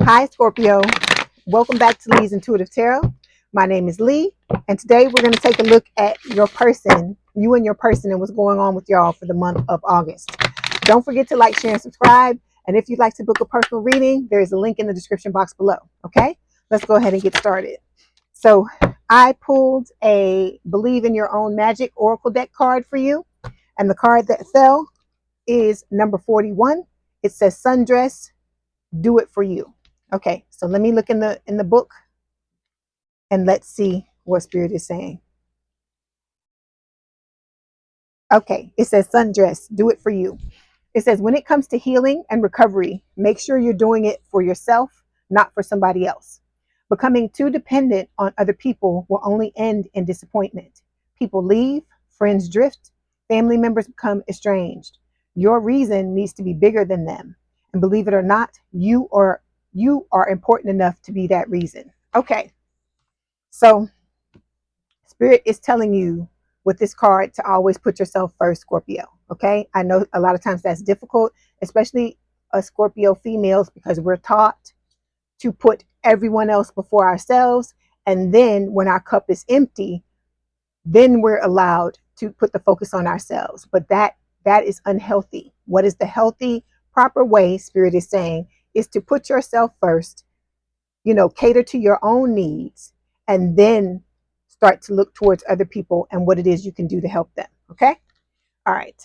Hi, Scorpio. Welcome back to Leigh's Intuitive Tarot. My name is Leigh, and today we're going to take a look at your person, you and your person, and what's going on with y'all for the month of August. Don't forget to like, share, and subscribe. And if you'd like to book a personal reading, there is a link in the description box below. Okay, let's go ahead and get started. So I pulled a Believe in Your Own Magic Oracle deck card for you, and the card that fell is number 41. It says Sundress, do it for you. Okay, so let me look in the book and let's see what Spirit is saying. Okay, it says Sundress, do it for you. It says when it comes to healing and recovery, make sure you're doing it for yourself, not for somebody else. Becoming too dependent on other people will only end in disappointment. People leave, friends drift, family members become estranged. Your reason needs to be bigger than them. And believe it or not, you are important enough to be that reason. Okay, so Spirit is telling you with this card to always put yourself first, Scorpio. Okay, I know a lot of times that's difficult, especially us Scorpio females, because we're taught to put everyone else before ourselves. And then when our cup is empty, then we're allowed to put the focus on ourselves. But that is unhealthy. What is the healthy, proper way, Spirit is saying, is to put yourself first, cater to your own needs, and then start to look towards other people and what it is you can do to help them. Okay. All right.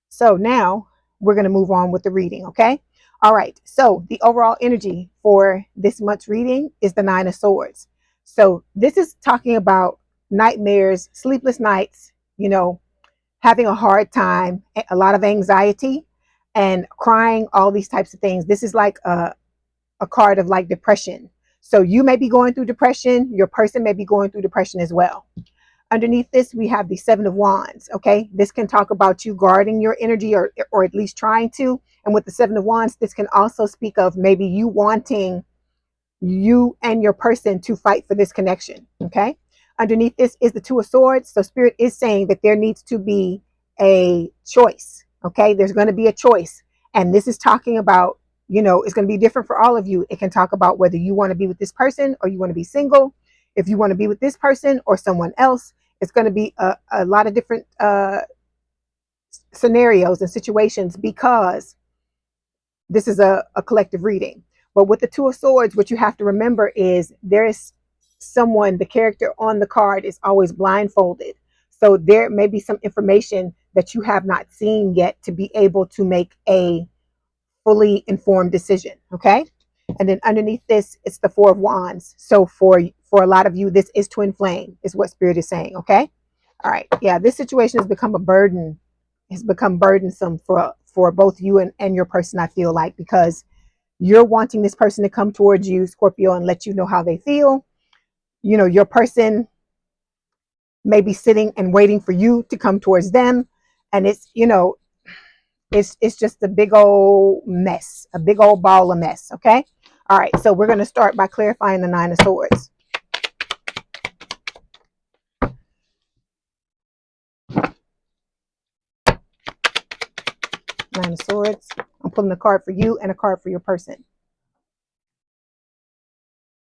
So now we're going to move on with the reading. Okay. All right. So the overall energy for this month's reading is the Nine of Swords. So this is talking about nightmares, sleepless nights, having a hard time, a lot of anxiety and crying, all these types of things. This is like a card of like depression. So you may be going through depression. Your person may be going through depression as well. Underneath this, we have the Seven of Wands. Okay, this can talk about you guarding your energy, or at least trying to. And with the Seven of Wands, this can also speak of maybe you wanting you and your person to fight for this connection. Okay, underneath this is the Two of Swords. So Spirit is saying that there needs to be a choice. Okay, there's going to be a choice, and this is talking about, it's going to be different for all of you. It can talk about whether you want to be with this person or you want to be single. If you want to be with this person or someone else, it's going to be a lot of different scenarios and situations, because this is a collective reading. But with the Two of Swords, what you have to remember is there is someone, the character on the card is always blindfolded. So there may be some information that you have not seen yet to be able to make a fully informed decision. Okay. And then underneath this, it's the Four of Wands. So for a lot of you, this is twin flame, is what Spirit is saying. Okay. All right. Yeah, this situation has become a burden. Has become burdensome for both you and your person, I feel like, because you're wanting this person to come towards you, Scorpio, and let you know how they feel. Your person may be sitting and waiting for you to come towards them. And it's just a big old mess, a big old ball of mess. Okay. All right. So we're going to start by clarifying the Nine of Swords. Nine of Swords. I'm pulling a card for you and a card for your person.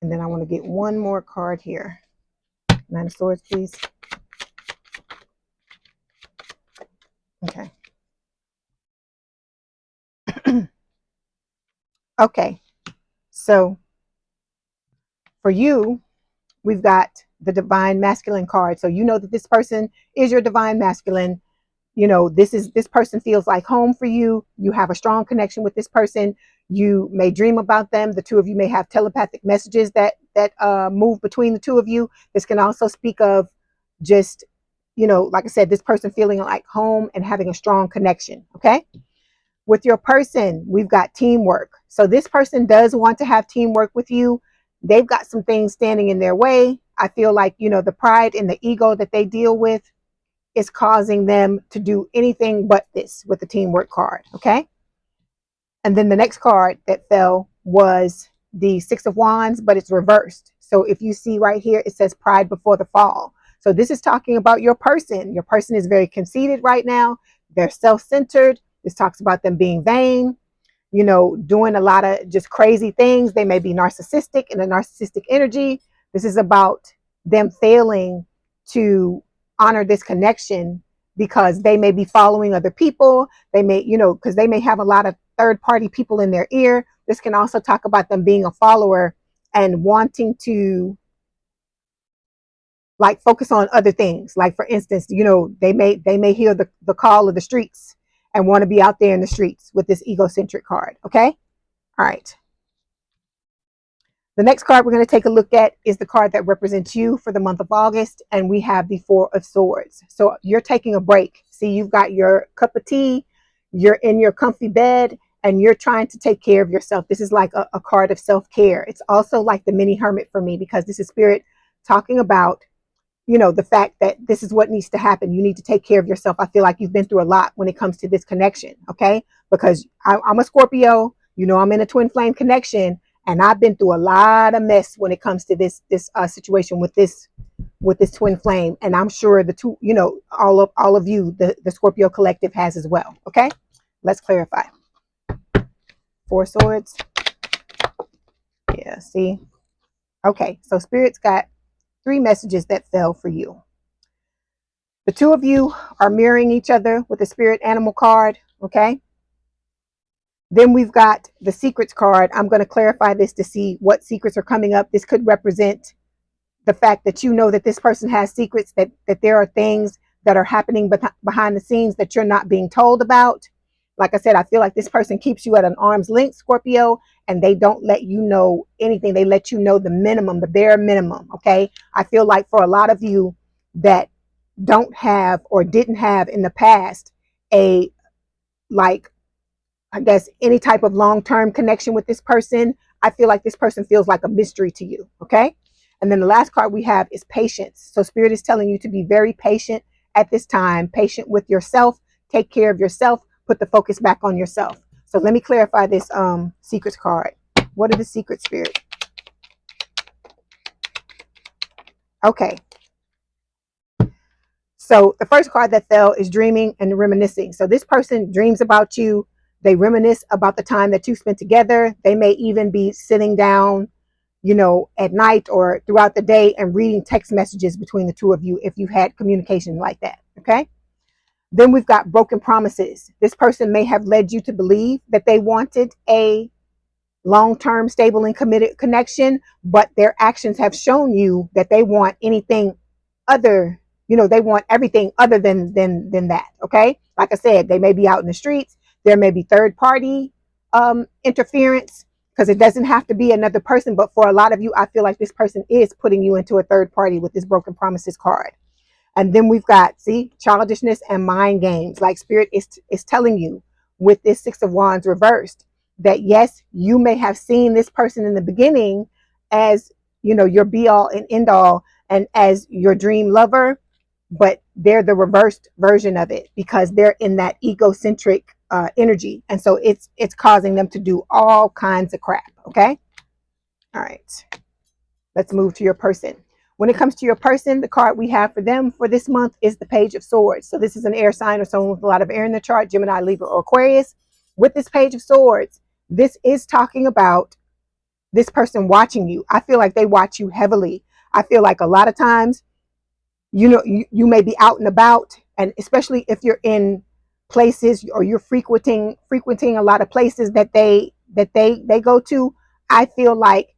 And then I want to get one more card here. Nine of Swords, please. Okay. Okay. So for you, we've got the Divine Masculine card. So you know that this person is your Divine Masculine. This person feels like home for you. You have a strong connection with this person. You may dream about them. The two of you may have telepathic messages that move between the two of you. This can also speak of just, like I said, this person feeling like home and having a strong connection. Okay. With your person, we've got teamwork. So this person does want to have teamwork with you. They've got some things standing in their way. I feel like, the pride and the ego that they deal with is causing them to do anything but this with the teamwork card. Okay. And then the next card that fell was the Six of Wands, but it's reversed. So if you see right here, it says pride before the fall. So this is talking about your person. Your person is very conceited right now. They're self-centered. This talks about them being vain. you know, doing a lot of just crazy things. They may be narcissistic, in a narcissistic energy. This is about them failing to honor this connection because they may be following other people. They may, you know, because they may have a lot of third party people in their ear. This can also talk about them being a follower and wanting to like focus on other things. Like for instance, you know, they may hear the call of the streets and want to be out there in the streets with this egocentric card. Okay. All right. The next card we're going to take a look at is the card that represents you for the month of August. And we have the Four of Swords. So you're taking a break. See, you've got your cup of tea, you're in your comfy bed, and you're trying to take care of yourself. This is like a card of self-care. It's also like the mini hermit for me, because this is spirit talking about, you know, the fact that this is what needs to happen. You need to take care of yourself. I feel like you've been through a lot when it comes to this connection. Okay. Because I'm a Scorpio, you know, I'm in a twin flame connection, and I've been through a lot of mess when it comes to this situation with this twin flame. And I'm sure the two, you know, all of you, the Scorpio collective has as well. Okay. Let's clarify. Four Swords. Yeah. See? Okay. So Spirit's got 3 messages that fell for you. The two of you are mirroring each other with the spirit animal card. Okay. Then we've got the secrets card. I'm going to clarify this to see what secrets are coming up. This could represent the fact that you know that this person has secrets, that there are things that are happening behind the scenes that you're not being told about. Like I said, I feel like this person keeps you at an arm's length, Scorpio, and they don't let you know anything. They let you know the minimum, the bare minimum. Okay. I feel like for a lot of you that don't have or didn't have in the past a, like, I guess, any type of long-term connection with this person, I feel like this person feels like a mystery to you. Okay. And then the last card we have is patience. So Spirit is telling you to be very patient at this time, patient with yourself, take care of yourself, put the focus back on yourself. So let me clarify this secrets card. What are the secrets, Spirit? Okay. So the first card that fell is dreaming and reminiscing. So this person dreams about you. They reminisce about the time that you spent together. They may even be sitting down, you know, at night or throughout the day and reading text messages between the two of you if you had communication like that. Okay. Then we've got broken promises. This person may have led you to believe that they wanted a long-term, stable, and committed connection, but their actions have shown you that they want anything other, you know, they want everything other than that. Okay. Like I said, they may be out in the streets. There may be third party interference, because it doesn't have to be another person. But for a lot of you, I feel like this person is putting you into a third party with this broken promises card. And then we've got, see, childishness and mind games. Like Spirit is telling you with this Six of Wands reversed that yes, you may have seen this person in the beginning as, you know, your be all and end all and as your dream lover, but they're the reversed version of it because they're in that egocentric energy. And so it's causing them to do all kinds of crap. Okay. All right. Let's move to your person. When it comes to your person, the card we have for them for this month is the Page of Swords. So this is an air sign or someone with a lot of air in the chart, Gemini, Libra, or Aquarius. With this Page of Swords, this is talking about this person watching you. I feel like they watch you heavily. I feel like a lot of times, you know, you may be out and about, and especially if you're in places or you're frequenting a lot of places that they go to, I feel like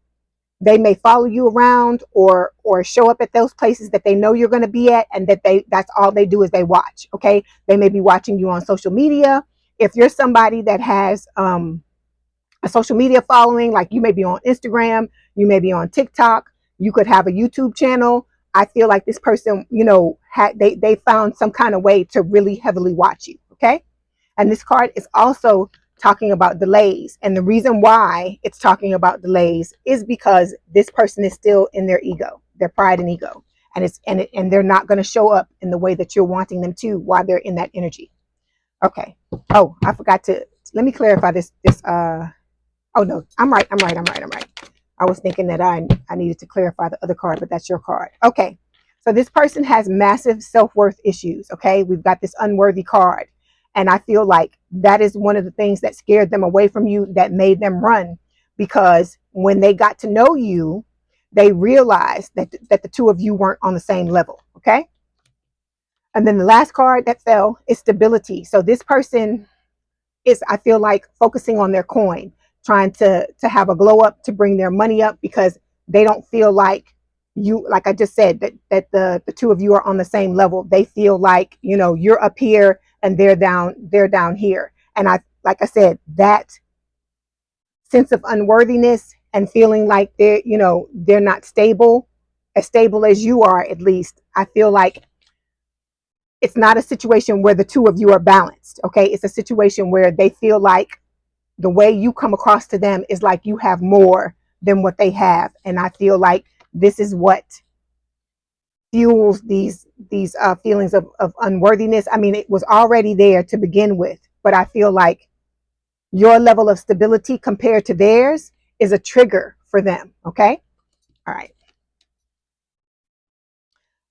they may follow you around or show up at those places that they know you're going to be at, and that's all they do is they watch. Okay. They may be watching you on social media. If you're somebody that has a social media following, like you may be on Instagram, you may be on TikTok, you could have a YouTube channel. I feel like this person, you know, they found some kind of way to really heavily watch you. Okay. And this card is also talking about delays. And the reason why it's talking about delays is because this person is still in their ego, their pride and ego. And they're not going to show up in the way that you're wanting them to while they're in that energy. Okay. Oh, I forgot to, let me clarify this. Oh no, I'm right. I was thinking that I needed to clarify the other card, but that's your card. Okay. So this person has massive self-worth issues. Okay. We've got this unworthy card. And I feel like that is one of the things that scared them away from you, that made them run, because when they got to know you, they realized that the two of you weren't on the same level. Okay. And then the last card that fell is stability. So this person is, I feel like, focusing on their coin, trying to have a glow up, to bring their money up, because they don't feel like you, like I just said, that the two of you are on the same level. They feel like, you know, you're up here and they're down here. And I, like I said, that sense of unworthiness and feeling like they're, you know, they're not stable, as stable as you are, at least, I feel like it's not a situation where the two of you are balanced. Okay. It's a situation where they feel like the way you come across to them is like you have more than what they have. And I feel like this is what fuels these feelings of unworthiness. I mean, it was already there to begin with, but I feel like your level of stability compared to theirs is a trigger for them. Okay. All right.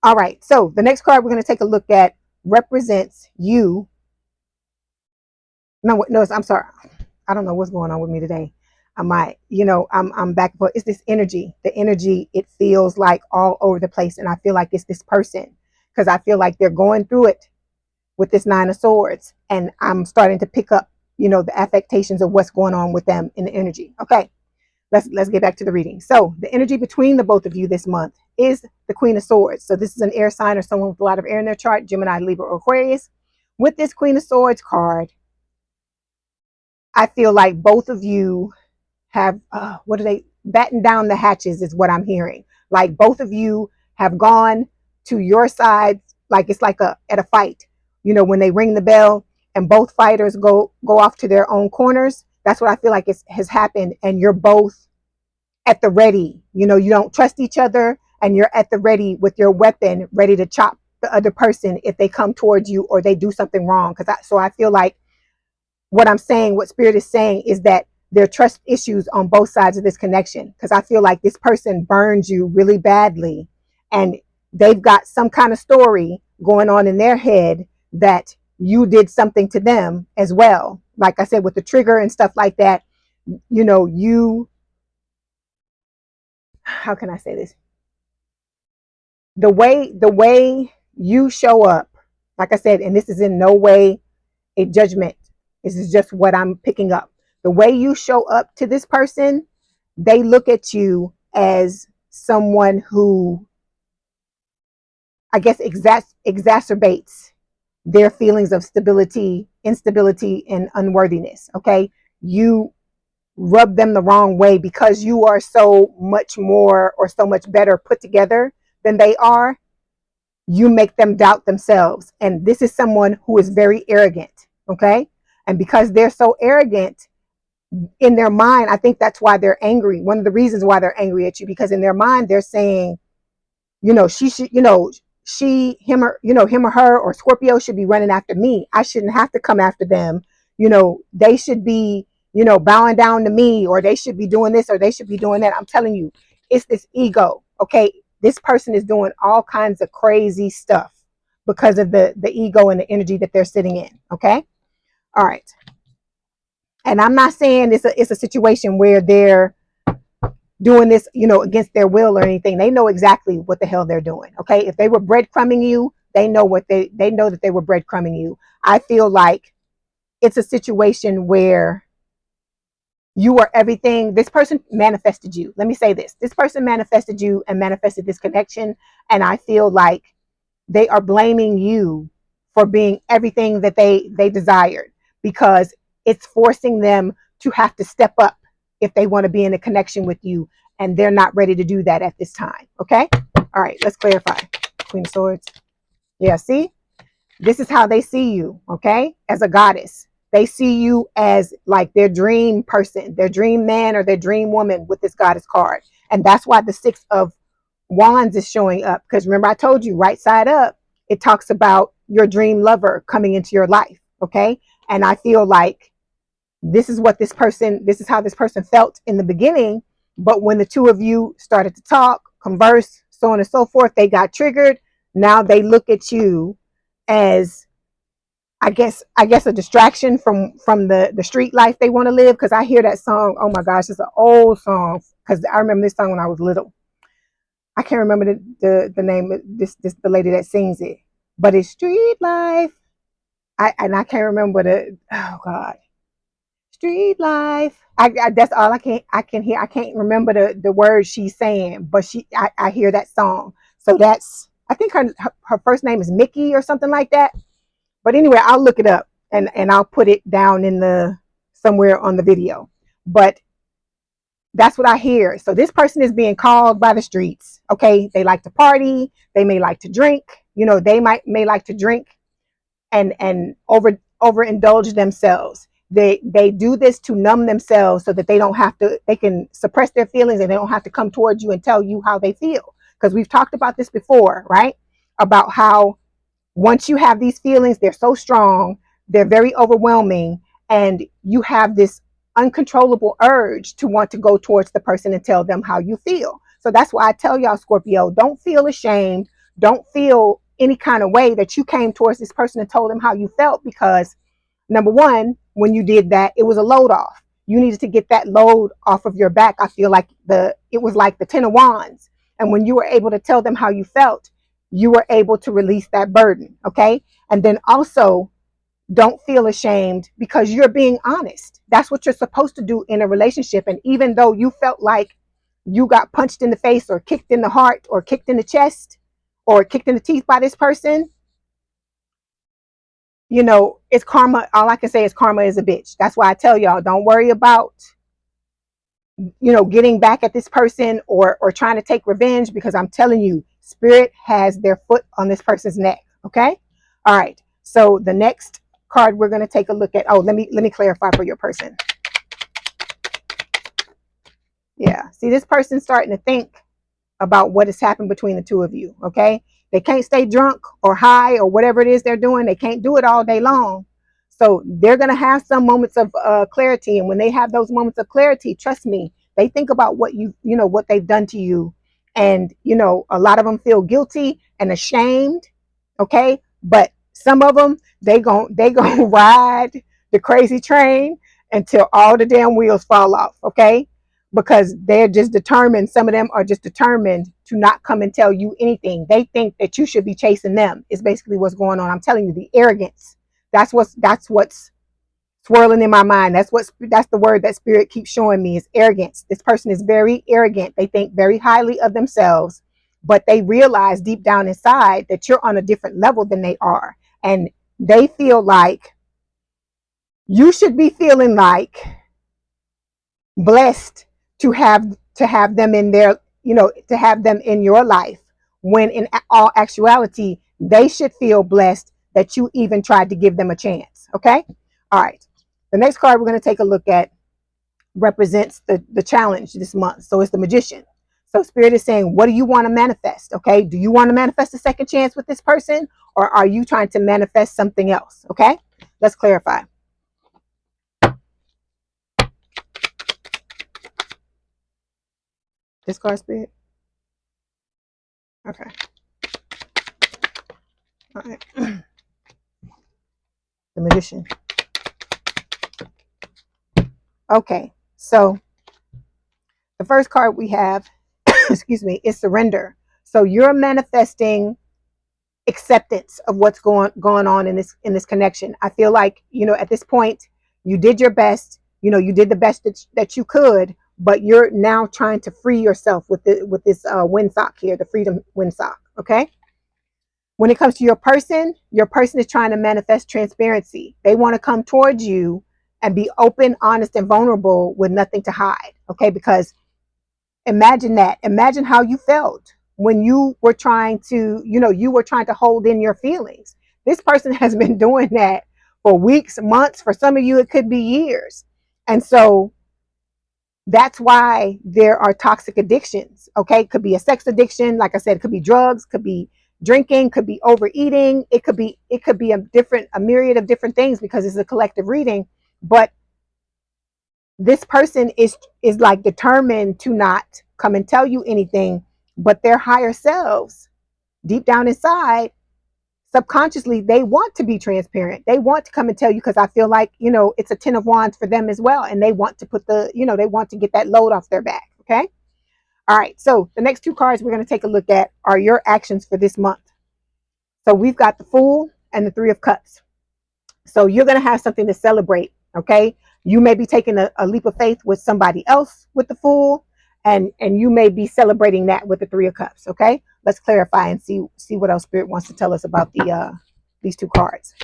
All right. So the next card we're going to take a look at represents you. No, I'm sorry. I don't know what's going on with me today. I might, you know, I'm back and forth. It's this energy. The energy, it feels like all over the place. And I feel like it's this person, because I feel like they're going through it with this Nine of Swords. And I'm starting to pick up, you know, the affectations of what's going on with them in the energy. Okay. Let's get back to the reading. So the energy between the both of you this month is the Queen of Swords. So this is an air sign or someone with a lot of air in their chart, Gemini, Libra, or Aquarius. With this Queen of Swords card, I feel like both of you have, what are they, batten down the hatches is what I'm hearing. Like both of you have gone to your side, like it's like at a fight, you know, when they ring the bell and both fighters go off to their own corners. That's what I feel like has happened. And you're both at the ready. You know, you don't trust each other and you're at the ready with your weapon, ready to chop the other person if they come towards you or they do something wrong. So I feel like what I'm saying, what Spirit is saying, is that there are trust issues on both sides of this connection, because I feel like this person burned you really badly and they've got some kind of story going on in their head that you did something to them as well. Like I said, with the trigger and stuff like that, you know, how can I say this? The way you show up, like I said, and this is in no way a judgment. This is just what I'm picking up. The way you show up to this person, they look at you as someone who, I guess, exacerbates their feelings of stability, instability, and unworthiness. Okay. You rub them the wrong way because you are so much more or so much better put together than they are. You make them doubt themselves. And this is someone who is very arrogant. Okay. And because they're so arrogant in their mind, I think that's why they're angry. One of the reasons why they're angry at you, because in their mind, they're saying, you know, she should, you know, him or her or Scorpio should be running after me. I shouldn't have to come after them. You know, they should be, you know, bowing down to me, or they should be doing this or they should be doing that. I'm telling you, it's this ego. Okay. This person is doing all kinds of crazy stuff because of the ego and the energy that they're sitting in. Okay. All right. And I'm not saying it's a situation where they're doing this, you know, against their will or anything. They know exactly what the hell they're doing. Okay. If they were breadcrumbing you, they know they know that they were breadcrumbing you. I feel like it's a situation where you are everything. This person manifested you. Let me say this. This person manifested you and manifested this connection. And I feel like they are blaming you for being everything that they desired, because it's forcing them to have to step up if they want to be in a connection with you, and they're not ready to do that at this time. Okay. All right, let's clarify. Queen of Swords. Yeah, see, this is how they see you. Okay. As a goddess, they see you as like their dream person, their dream man or their dream woman with this goddess card. And that's why the Six of Wands is showing up, because remember I told you, right side up, it talks about your dream lover coming into your life. Okay. And I feel like this is how this person felt in the beginning. But when the two of you started to talk, converse, so on and so forth, they got triggered. Now they look at you as, I guess a distraction from the street life they want to live. Because I hear that song. Oh my gosh, it's an old song. Because I remember this song when I was little. I can't remember the name of this the lady that sings it, but it's street life. I can't remember the, oh God, street life. That's all I can hear. I can't remember the words she's saying, but I hear that song. So that's, I think her first name is Mickey or something like that. But anyway, I'll look it up and I'll put it down in the somewhere on the video. But that's what I hear. So this person is being called by the streets. Okay, they like to party. They may like to drink. They may like to drink and overindulge themselves. They do this to numb themselves so that they don't have to. They can suppress their feelings and they don't have to come towards you and tell you how they feel. Because we've talked about this before, right? About how once you have these feelings, they're so strong, they're very overwhelming, and you have this uncontrollable urge to want to go towards the person and tell them how you feel. So that's why I tell y'all, Scorpio, don't feel ashamed. Don't feel any kind of way that you came towards this person and told them how you felt, because number one, when you did that, it was a load off. You needed to get that load off of your back. I feel like it was like the 10 of wands. And when you were able to tell them how you felt, you were able to release that burden. Okay. And then also, don't feel ashamed, because you're being honest. That's what you're supposed to do in a relationship. And even though you felt like you got punched in the face or kicked in the heart or kicked in the chest or kicked in the teeth by this person, it's karma. All I can say is karma is a bitch. That's why I tell y'all, don't worry about, getting back at this person or trying to take revenge, because I'm telling you, spirit has their foot on this person's neck. Okay. All right. So the next card we're going to take a look at. Oh, let me clarify for your person. Yeah. See, this person's starting to think about what has happened between the two of you. Okay. They can't stay drunk or high or whatever it is they're doing. They can't do it all day long. So they're going to have some moments of clarity. And when they have those moments of clarity, trust me, they think about what they've done to you. And, a lot of them feel guilty and ashamed. Okay. But some of them, they gon' ride the crazy train until all the damn wheels fall off. Okay. Because they're just determined. Some of them are just determined to not come and tell you anything. They think that you should be chasing them. Is basically what's going on. I'm telling you, the arrogance. That's what's swirling in my mind. That's the word that spirit keeps showing me, is arrogance. This person is very arrogant. They think very highly of themselves, but they realize deep down inside that you're on a different level than they are. And they feel like you should be feeling like blessed to have them in their, to have them in your life, when in all actuality, they should feel blessed that you even tried to give them a chance. Okay. All right. The next card we're going to take a look at represents the challenge this month. So it's the Magician. So spirit is saying, what do you want to manifest? Okay. Do you want to manifest a second chance with this person, or are you trying to manifest something else? Okay. Let's clarify. This card, spirit. Okay. All right. The Magician. Okay, so the first card we have, excuse me, is Surrender. So you're manifesting acceptance of what's going on in this connection. I feel like, at this point, you did your best. You did the best that you could, but you're now trying to free yourself with this windsock here, the freedom windsock. Okay. When it comes to your person is trying to manifest transparency. They want to come towards you and be open, honest, and vulnerable with nothing to hide. Okay. Because imagine that. Imagine how you felt when you were trying to, hold in your feelings. This person has been doing that for weeks, months. For some of you, it could be years. And so that's why there are toxic addictions. Okay. It could be a sex addiction. Like I said, it could be drugs, could be drinking, could be overeating. It could be a myriad of different things, because it's a collective reading. But this person is like determined to not come and tell you anything, but their higher selves deep down inside subconsciously they want to be transparent. They want to come and tell you, because I feel like, it's a 10 of wands for them as well, and they want to put they want to get that load off their back. Okay. All right, so the next two cards we're going to take a look at are your actions for this month. So we've got the Fool and the Three of Cups. So you're going to have something to celebrate. Okay. You may be taking a leap of faith with somebody else with the Fool, and you may be celebrating that with the Three of Cups. Okay. Let's clarify and see what else Spirit wants to tell us about these two cards.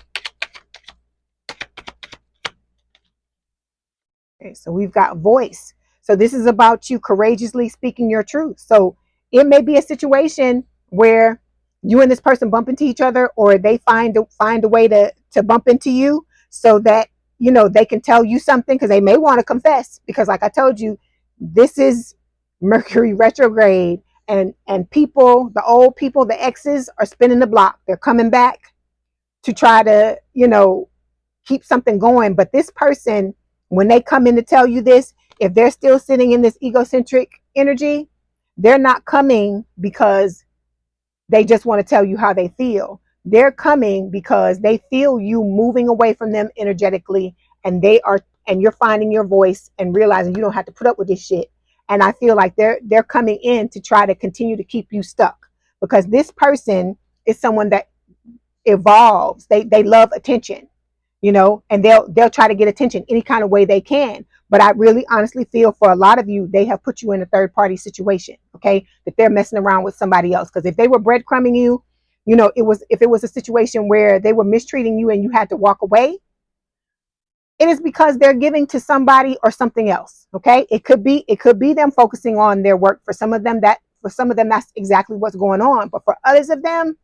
Okay, so we've got Voice. So this is about you courageously speaking your truth. So it may be a situation where you and this person bump into each other, or they find a way to bump into you, so that they can tell you something, because they may want to confess, because like I told you, this is Mercury retrograde, and people, the old people, the exes, are spinning the block. They're coming back to try to keep something going. But this person, when they come in to tell you this, if they're still sitting in this egocentric energy, they're not coming because they just want to tell you how they feel. They're coming because they feel you moving away from them energetically, and you're finding your voice and realizing you don't have to put up with this shit. And I feel like they're coming in to try to continue to keep you stuck, because this person is someone that evolves. They love attention, and they'll try to get attention any kind of way they can. But I really honestly feel for a lot of you, they have put you in a third party situation. Okay, that they're messing around with somebody else. Because if they were breadcrumbing you, if it was a situation where they were mistreating you and you had to walk away, it is because they're giving to somebody or something else. Okay, it could be them focusing on their work. For some of them, that's exactly what's going on. But for others of them,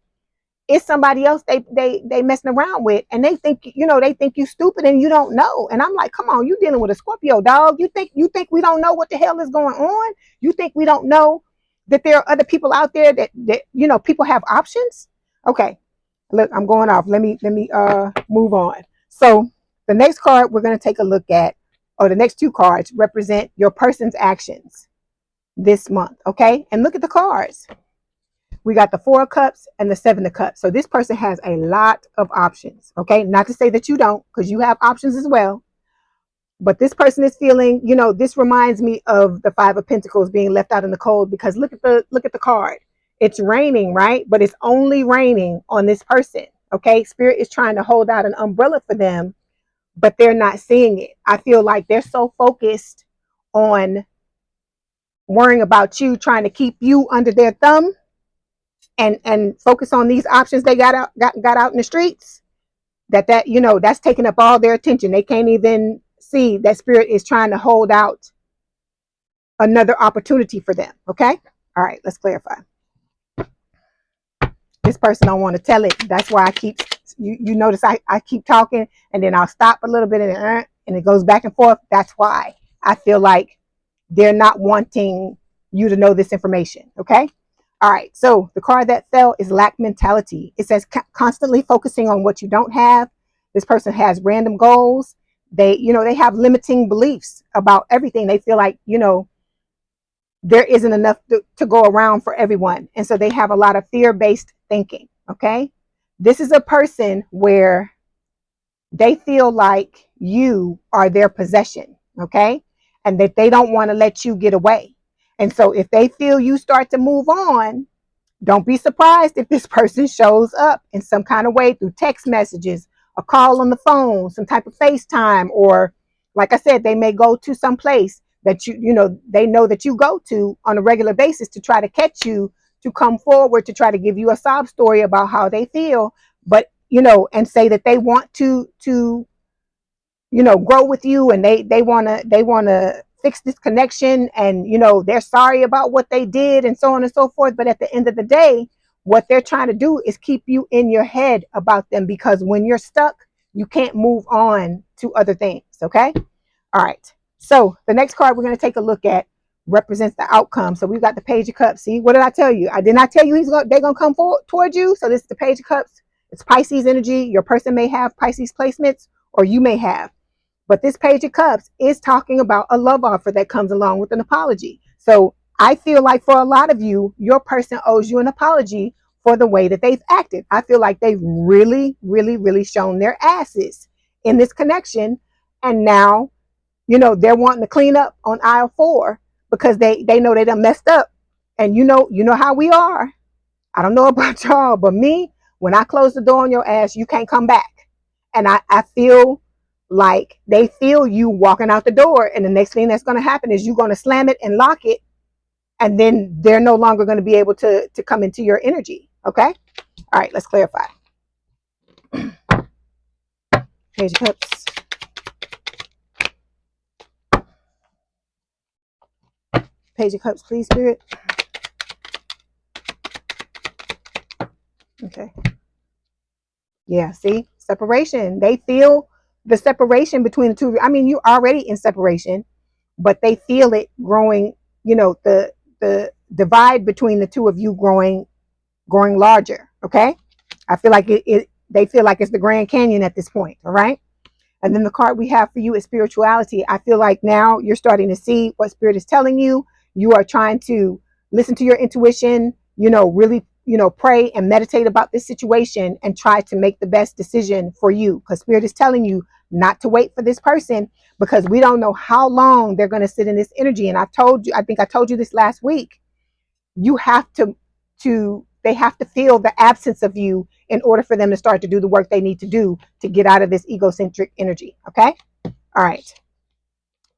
it's somebody else they messing around with, and they think you stupid and you don't know. And I'm like, come on, you dealing with a Scorpio, dog. You think we don't know what the hell is going on? You think we don't know that there are other people out there that people have options? Okay, look, I'm going off. Let me move on. So the next card we're going to take a look at, or the next two cards, represent your person's actions this month. Okay, and look at the cards. We got the Four of Cups and the Seven of Cups. So this person has a lot of options. Okay, not to say that you don't, because you have options as well. But this person is feeling, this reminds me of the Five of Pentacles being left out in the cold, because look at the card. It's raining, right? But it's only raining on this person. Okay, Spirit is trying to hold out an umbrella for them, but they're not seeing it. I feel like they're so focused on worrying about you, trying to keep you under their thumb, and focus on these options they got out in the streets, that's taking up all their attention. They can't even see that Spirit is trying to hold out another opportunity for them. Okay, all right, let's clarify. This person don't want to tell it. That's why I keep you notice I keep talking, and then I'll stop a little bit, and it goes back and forth. That's why I feel like they're not wanting you to know this information. Okay. All right, so the card that fell is Lack Mentality. It says constantly focusing on what you don't have. This person has random goals. They have limiting beliefs about everything. They feel like, there isn't enough to go around for everyone. And so they have a lot of fear-based thinking. Okay. This is a person where they feel like you are their possession. Okay. And that they don't want to let you get away. And so if they feel you start to move on, don't be surprised if this person shows up in some kind of way through text messages, a call on the phone, some type of FaceTime, or like I said, they may go to some place that they know that you go to on a regular basis to try to catch you, to come forward, to try to give you a sob story about how they feel, but and say that they want to grow with you, and they want to fix this connection, and they're sorry about what they did, and so on and so forth. But at the end of the day, what they're trying to do is keep you in your head about them, because when you're stuck, you can't move on to other things. Okay. All right, so the next card we're going to take a look at represents the outcome. So we've got the Page of Cups. See, what did I tell you? I did not tell you they're going to come forward towards you. So this is the Page of Cups. It's Pisces energy. Your person may have Pisces placements, or you may have. But this Page of Cups is talking about a love offer that comes along with an apology. So I feel like for a lot of you, your person owes you an apology for the way that they've acted. I feel like they've really, really, really shown their asses in this connection. And now, they're wanting to clean up on aisle 4 because they know they done messed up. And you know how we are. I don't know about y'all, but me, when I close the door on your ass, you can't come back. And I feel like they feel you walking out the door, and the next thing that's going to happen is you're going to slam it and lock it, and then they're no longer going to be able to come into your energy. Okay? All right, let's clarify. Page of Cups. Page of Cups, please, Spirit. Okay. Yeah, see? Separation. They feel the separation between the two. I mean, you're already in separation, but they feel it growing, the divide between the two of you growing larger. Okay? I feel like they feel like it's the Grand Canyon at this point. All right? And then the card we have for you is spirituality. I feel like now you're starting to see what Spirit is telling you. You are trying to listen to your intuition, really, pray and meditate about this situation and try to make the best decision for you. Because Spirit is telling you not to wait for this person, because we don't know how long they're going to sit in this energy. And I think I told you this last week. You have they have to feel the absence of you in order for them to start to do the work they need to do to get out of this egocentric energy. Okay? All right.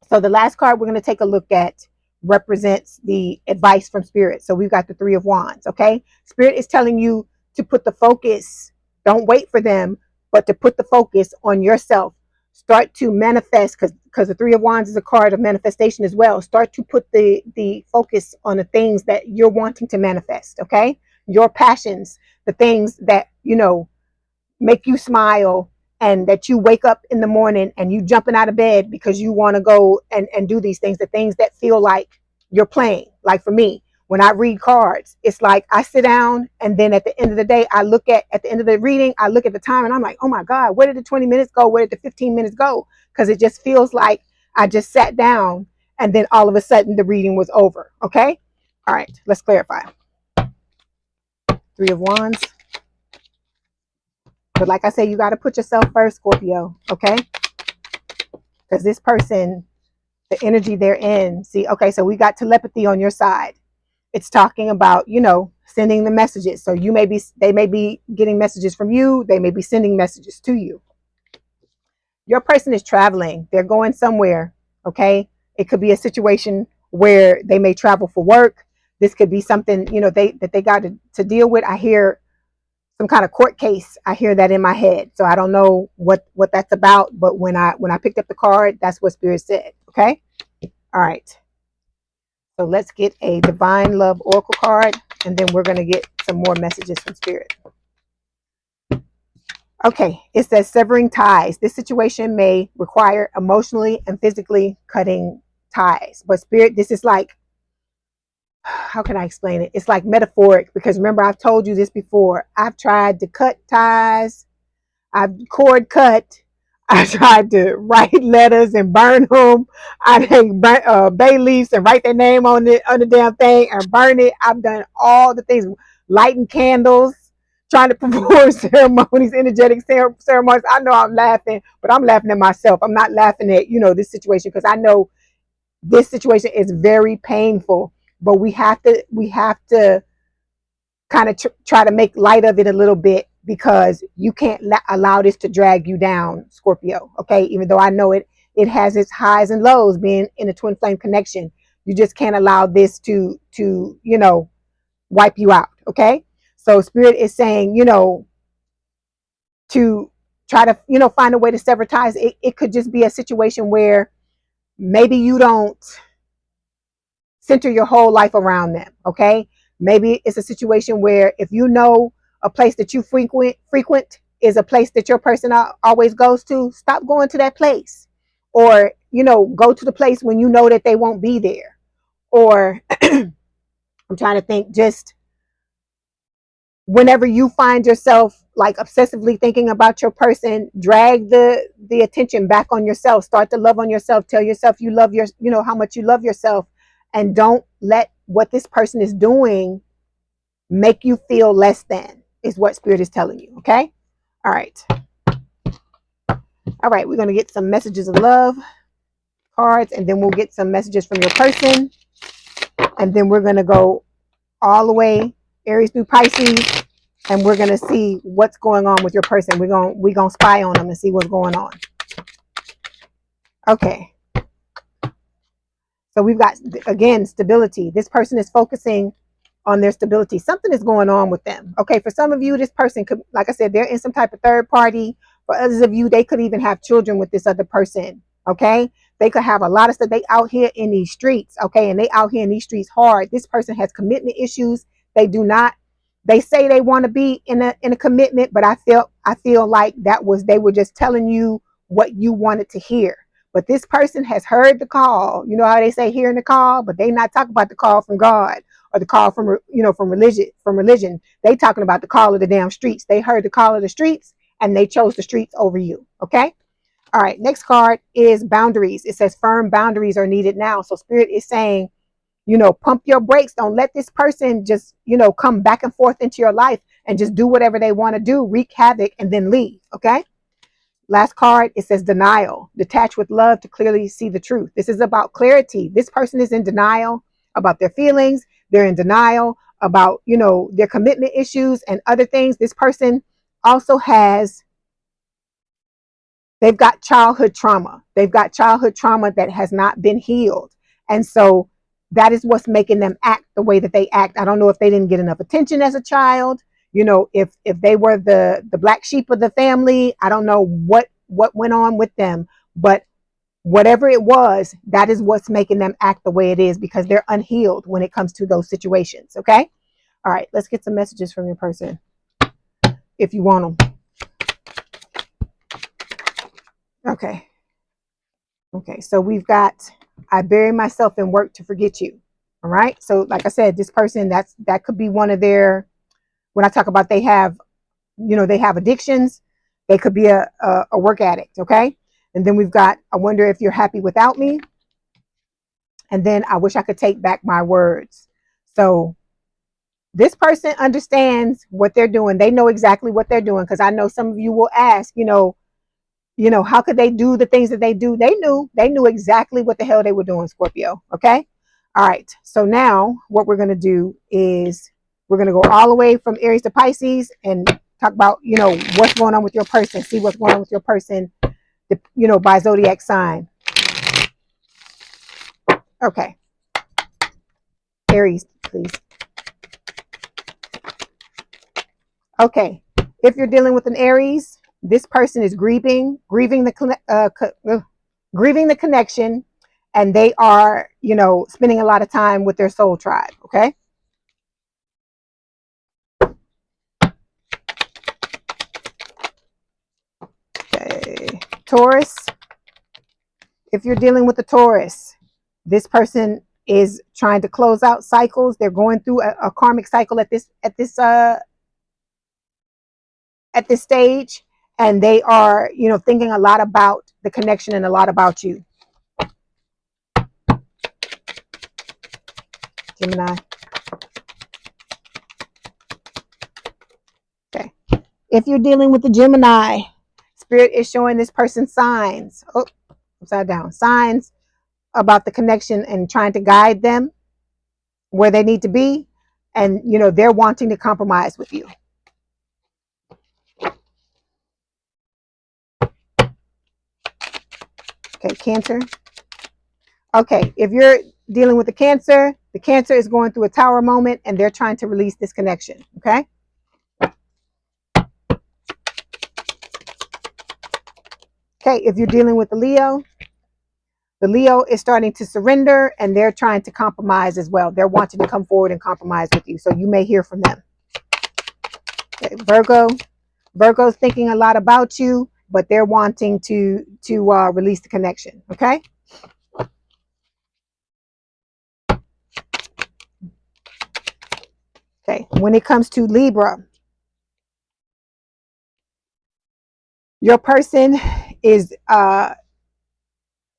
So the last card we're going to take a look at represents the advice from Spirit. So we've got the 3 of Wands. Okay? Spirit is telling you to put the focus, don't wait for them, but to put the focus on yourself. Start to manifest, because the 3 of Wands is a card of manifestation as well. Start to put the focus on the things that you're wanting to manifest. Okay? Your passions, the things that, make you smile, and that you wake up in the morning and you jumping out of bed because you want to go and do these things, the things that feel like you're playing. Like for me, when I read cards, it's like I sit down, and then at the end of the day, at the end of the reading, I look at the time and I'm like, oh my God, where did the 20 minutes go? Where did the 15 minutes go? Because it just feels like I just sat down and then all of a sudden the reading was over. Okay? All right, let's clarify. 3 of Wands. But like I said, you got to put yourself first, Scorpio. Okay? Because this person, the energy they're in. See, okay, so we got telepathy on your side. It's talking about, sending the messages. So they may be getting messages from you. They may be sending messages to you. Your person is traveling. They're going somewhere. Okay? It could be a situation where they may travel for work. This could be something, that they got to deal with. I hear some kind of court case. I hear that in my head. So I don't know what that's about, but when I picked up the card, that's what Spirit said. Okay? All right. So let's get a Divine Love Oracle card, and then we're going to get some more messages from Spirit. Okay, it says severing ties. This situation may require emotionally and physically cutting ties. But Spirit, this is like, how can I explain it? It's like metaphoric, because remember, I've told you this before. I've tried to cut ties. I've cord cut. I tried to write letters and burn them. I take bay leaves and write their name on the damn thing and burn it. I've done all the things, lighting candles, trying to perform ceremonies, energetic ceremonies. I know I'm laughing, but I'm laughing at myself. I'm not laughing at, this situation, because I know this situation is very painful, but we have to kind of try to make light of it a little bit, because you can't allow this to drag you down, Scorpio. Okay, even though I know it has its highs and lows being in a twin flame connection, you just can't allow this to wipe you out. Okay, so Spirit is saying, to try to find a way to sever ties. It could just be a situation where maybe you don't center your whole life around them. Okay, maybe it's a situation where if a place that you frequent is a place that your person always goes to, stop going to that place. Or, go to the place when you know that they won't be there. Or I'm trying to think, just whenever you find yourself like obsessively thinking about your person, drag the attention back on yourself. Start to love on yourself. Tell yourself you love how much you love yourself, and don't let what this person is doing make you feel less than, is what Spirit is telling you. Okay. All right. All right. We're going to get some messages of love cards, and then we'll get some messages from your person. And then we're going to go all the way Aries through Pisces, and we're going to see what's going on with your person. We're going to spy on them and see what's going on. Okay. So we've got, again, stability. This person is focusing on their stability. Something is going on with them. Okay. For some of you, this person could, like I said, they're in some type of third party. For others of you, they could even have children with this other person. Okay. They could have a lot of stuff. They out here in these streets. Okay. And they out here in these streets hard. This person has commitment issues. They do not, they say they want to be in a commitment, but I feel like they were just telling you what you wanted to hear. But this person has heard the call. You know how they say hearing the call, but they not talking about the call from God or the call from, from religion. They talking about the call of the damn streets. They heard the call of the streets and they chose the streets over you. Okay. All right. Next card is boundaries. It says firm boundaries are needed now. So Spirit is saying, pump your brakes. Don't let this person just, come back and forth into your life and just do whatever they want to do, wreak havoc, and then leave. Okay. Last card, it says denial. Detach with love to clearly see the truth. This is about clarity. This person is in denial about their feelings. They're in denial about, their commitment issues and other things. This person also they've got childhood trauma. They've got childhood trauma that has not been healed. And so that is what's making them act the way that they act. I don't know if they didn't get enough attention as a child. If they were the black sheep of the family. I don't know what went on with them, but whatever it was, that is what's making them act the way it is, because they're unhealed when it comes to those situations. Okay. All right. Let's get some messages from your person if you want them. Okay. Okay. So we've got, I bury myself in work to forget you. All right. So like I said, this person, that could be one of their, when I talk about they have addictions, they could be a work addict. Okay. And then we've got, I wonder if you're happy without me. And then I wish I could take back my words. So this person understands what they're doing. They know exactly what they're doing. Because I know some of you will ask, how could they do the things that they do? They knew exactly what the hell they were doing, Scorpio. Okay. All right. So now what we're going to do is we're going to go all the way from Aries to Pisces and talk about, what's going on with your person. See what's going on with your person, by zodiac sign. Okay. Aries, please. Okay. If you're dealing with an Aries, this person is grieving the connection, and they are, spending a lot of time with their soul tribe. Okay. Okay. Taurus. If you're dealing with a Taurus, this person is trying to close out cycles. They're going through a karmic cycle at this stage, and they are, thinking a lot about the connection and a lot about you. Gemini. Okay. If you're dealing with the Gemini, Spirit is showing this person signs. Oh, upside down. Signs about the connection and trying to guide them where they need to be. And, they're wanting to compromise with you. Okay, Cancer. Okay, if you're dealing with the Cancer is going through a tower moment and they're trying to release this connection. Okay. Okay, if you're dealing with the Leo is starting to surrender and they're trying to compromise as well. They're wanting to come forward and compromise with you. So you may hear from them. Okay, Virgo's thinking a lot about you, but they're wanting to release the connection. Okay. Okay. When it comes to Libra, your person is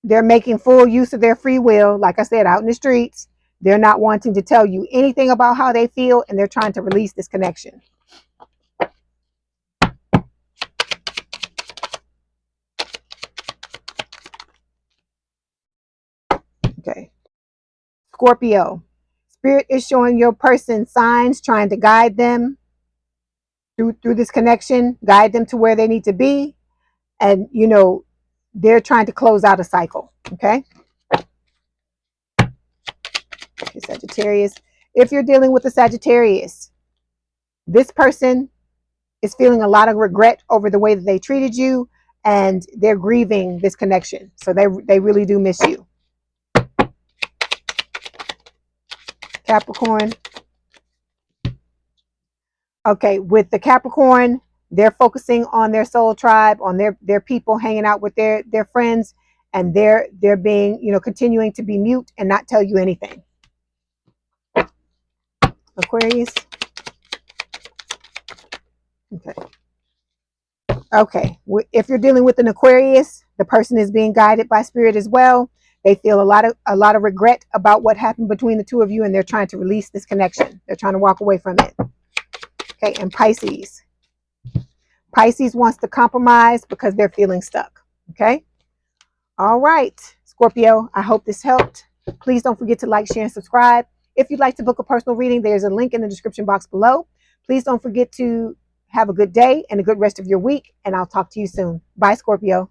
they're making full use of their free will. Like I said, out in the streets, They're not wanting to tell you anything about how they feel, and they're trying to release this connection. Okay. Scorpio. Spirit is showing your person signs, trying to guide them through this connection, guide them to where they need to be. And, you know, they're trying to close out a cycle. Okay. Okay, Sagittarius. If you're dealing with a Sagittarius, this person is feeling a lot of regret over the way that they treated you, and they're grieving this connection. So they really do miss you. Capricorn. Okay, with the Capricorn, they're focusing on their soul tribe, on their people, hanging out with their friends, and they're being, you know, continuing to be mute and not tell you anything. Aquarius. Okay. Okay. If you're dealing with an Aquarius, the person is being guided by spirit as well. They feel a lot of regret about what happened between the two of you, and they're trying to release this connection. They're trying to walk away from it. Okay, and Pisces. Pisces wants to compromise because they're feeling stuck. Okay. All right, Scorpio, I hope this helped. Please don't forget to like, share, and subscribe. If you'd like to book a personal reading, there's a link in the description box below. Please don't forget to have a good day and a good rest of your week, and I'll talk to you soon. Bye, Scorpio.